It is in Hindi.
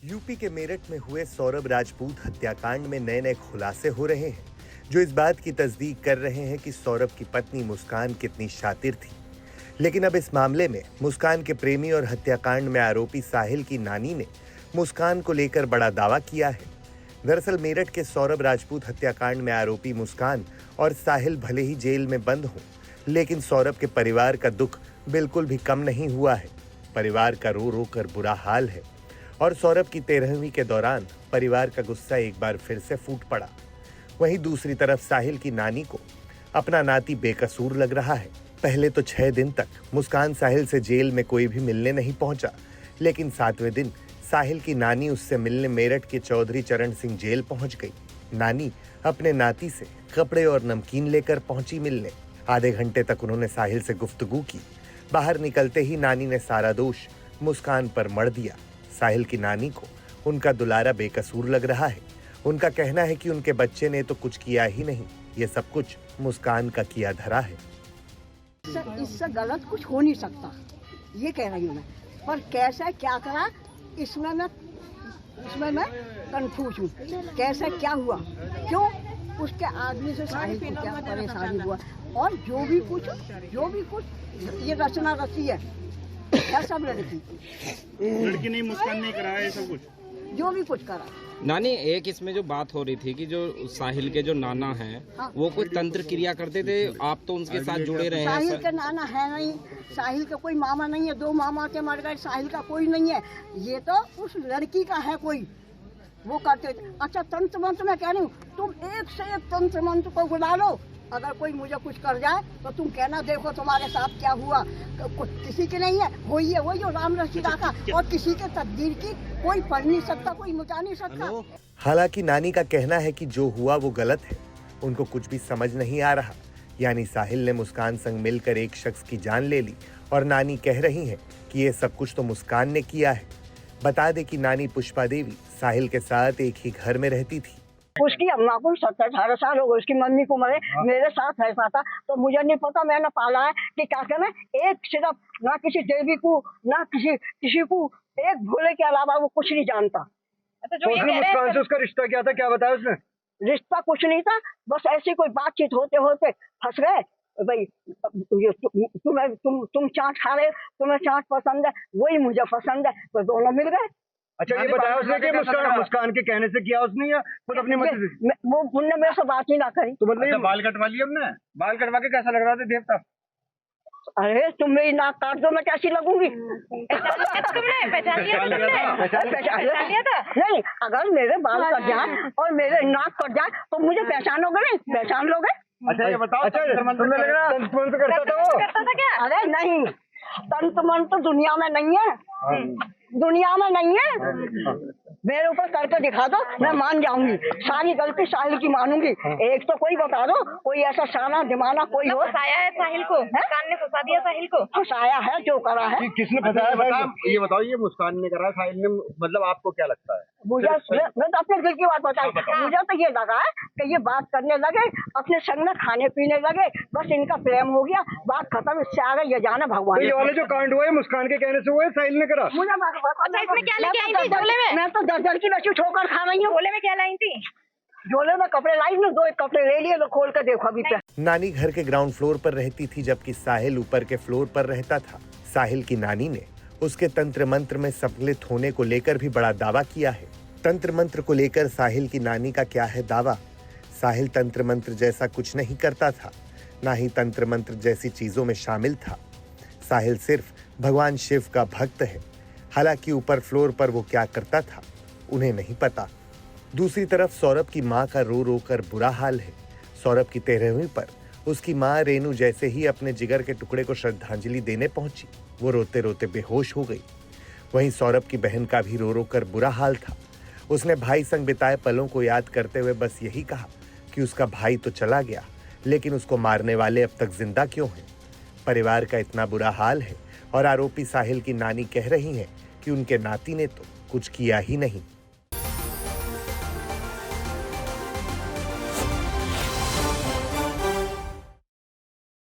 यूपी के मेरठ में हुए सौरभ राजपूत हत्याकांड में नए नए खुलासे हो रहे हैं जो इस बात की तस्दीक कर रहे हैं कि सौरभ की पत्नी मुस्कान कितनी शातिर थी। लेकिन अब इस मामले में मुस्कान के प्रेमी और हत्याकांड में आरोपी साहिल की नानी ने मुस्कान को लेकर बड़ा दावा किया है। दरअसल मेरठ के सौरभ राजपूत हत्याकांड में आरोपी मुस्कान और साहिल भले ही जेल में बंद हों, लेकिन सौरभ के परिवार का दुख बिल्कुल भी कम नहीं हुआ है। परिवार का रो रो कर बुरा हाल है और सौरभ की 13वीं के दौरान परिवार का गुस्सा एक बार फिर से फूट पड़ा। वहीं दूसरी तरफ साहिल की नानी को अपना नाती बेकसूर लग रहा है। पहले तो 6 दिन तक मुस्कान साहिल से जेल में कोई भी मिलने नहीं पहुंचा, लेकिन 7वें दिन साहिल की नानी उससे मिलने मेरठ के चौधरी चरण सिंह जेल पहुंच गई। नानी अपने नाती से कपड़े और नमकीन लेकर पहुंची मिलने। आधे घंटे तक उन्होंने साहिल से गुफ्तगू की। बाहर निकलते ही नानी ने सारा दोष मुस्कान पर मढ़ दिया। साहिल की नानी को उनका दुलारा बेकसूर लग रहा है। उनका कहना है कि उनके बच्चे ने तो कुछ किया ही नहीं, ये सब कुछ मुस्कान का किया धरा है। इससे गलत कुछ हो नहीं सकता, ये कह रही हूँ मैं। पर कैसे क्या करा इसमें मैं कंफ्यूज हूँ। कैसे क्या हुआ, क्यों उसके आदमी से साहिल को क्या परेशानी हुआ, और जो भी कुछ ये रचना रची है क्या सब लड़की नहीं, मुस्कान नहीं करा है सब कुछ, जो भी कुछ करा। नानी, एक इसमें जो बात हो रही थी कि जो साहिल के जो नाना हैं, हाँ। वो कोई तंत्र क्रिया करते थे, आप तो उनके साथ जुड़े रहे हैं। साहिल के नाना है नहीं, साहिल का कोई मामा नहीं है, 2 मामा के मर गए, साहिल का कोई नहीं है। ये तो उस लड़की का है कोई, वो करते थे। अच्छा, तंत्र मंत्र मैं कह रही हूँ, तुम एक से एक तंत्र मंत्र को बुला लो, अगर कोई मुझे कुछ कर जाए तो तुम कहना देखो तुम्हारे साथ क्या हुआ। किसी के नहीं है, वही है वही जो राम रसीदा का, और किसी के तकदीर की कोई पढ़ नहीं सकता, कोई मिटा नहीं सकता। हालांकि नानी का कहना है कि जो हुआ वो गलत है, उनको कुछ भी समझ नहीं आ रहा। यानी साहिल ने मुस्कान संग मिलकर एक शख्स की जान ले ली और नानी कह रही है कि ये सब कुछ तो मुस्कान ने किया है। बता दे कि नानी पुष्पा देवी साहिल के साथ एक ही घर में रहती थी। उसकी अम्मा को 17-18 साल हो गए, उसकी मम्मी को मरे, मेरे साथ रहता था, तो मुझे नहीं पता, मैंने पाला है कि क्या कहना, एक सिर्फ ना किसी देवी को ना किसी को, एक भोले के अलावा वो कुछ नहीं जानता। अच्छा, जो ये मुस्कान से उसका रिश्ता क्या था, क्या बताया उसने? रिश्ता कुछ नहीं था, बस ऐसी कोई बातचीत होते होते फंस गए। भाई तुम चाट खा रहे, तुम्हें चाट पसंद है, वही मुझे पसंद है, तो दोनों मिल गए। अच्छा, ये बताया उसने कि मुस्कान के कहने से किया उसने या खुद अपनी मर्जी से? वो उनने मेरे से बात ही ना करी। तो मतलब अच्छा, बाल कटवा लिए हमने, बाल कटवा के कैसा लग रहा था देवता? अरे तुम मेरी नाक काट दो, मैं कैसी लगूंगी? तुमने पहचान लिया था? नहीं, अगर मेरे बाल कट जाए और मेरे नाक कट जाए तो मुझे पहचानोगे नहीं? पहचान लोगे? अच्छा, ये बताओ, अच्छा तुमने लग रहा तंत्र मंत्र करता था क्या? अरे नहीं, तंत्र मंत्र दुनिया में नहीं है, दुनिया में नहीं है। मेरे ऊपर करके दिखा दो, मैं मान जाऊंगी, सारी गलती साहिल की मानूंगी। एक तो कोई बता दो, कोई ऐसा साना दिमाना कोई हो। फंसाया है साहिल को, मुस्कान ने फंसा दिया साहिल को। फंसाया है, जो करा है। किसने फंसाया? ये बताओ, ये मुस्कान ने करा, साहिल ने, मतलब आपको क्या लगता है? मुझे मैं तो अपने दिल की बात बताई, मुझे तो ये लगा है कि ये बात करने लगे, अपने संग में खाने पीने लगे, बस इनका प्रेम हो गया, बात खत्म, इससे आगे ये जाने भगवान। ये वाले जो कांड हुआ है मुस्कान के कहने से हुआ है, साहिल ने करा? मुझे इसमें क्या लेके आई थी झोले में? मैं तो 10 की बच्ची ठोकर खा रही हूँ। झोले में क्या लाई थी? झोले में कपड़े लाई ना, 2 कपड़े ले लिए, तो खोल कर देखो अभी पे। नानी घर के ग्राउंड फ्लोर पर रहती थी, जबकि साहिल ऊपर के फ्लोर पर रहता था। साहिल की नानी ने उसके तंत्र मंत्र में सम्मिलित होने को लेकर भी बड़ा दावा किया है। तंत्र मंत्र को लेकर साहिल की नानी का क्या है दावा? साहिल तंत्र मंत्र जैसा कुछ नहीं करता था, ना ही तंत्र मंत्र जैसी चीजों में शामिल था। साहिल सिर्फ भगवान शिव का भक्त है। हालांकि ऊपर फ्लोर पर वो क्या करता था उन्हें नहीं पता। दूसरी तरफ सौरभ की माँ का रो रो कर बुरा हाल है। सौरभ की 13वीं पर उसकी माँ रेनू जैसे ही अपने जिगर के टुकड़े को श्रद्धांजलि देने पहुंची, वो रोते रोते बेहोश हो गई। वहीं सौरभ की बहन का भी रो रो कर बुरा हाल था। उसने भाई संग बिताए पलों को याद करते हुए बस यही कहा कि उसका भाई तो चला गया, लेकिन उसको मारने वाले अब तक जिंदा क्यों हैं? परिवार का इतना बुरा हाल है और आरोपी साहिल की नानी कह रही हैं कि उनके नाती ने तो कुछ किया ही नहीं।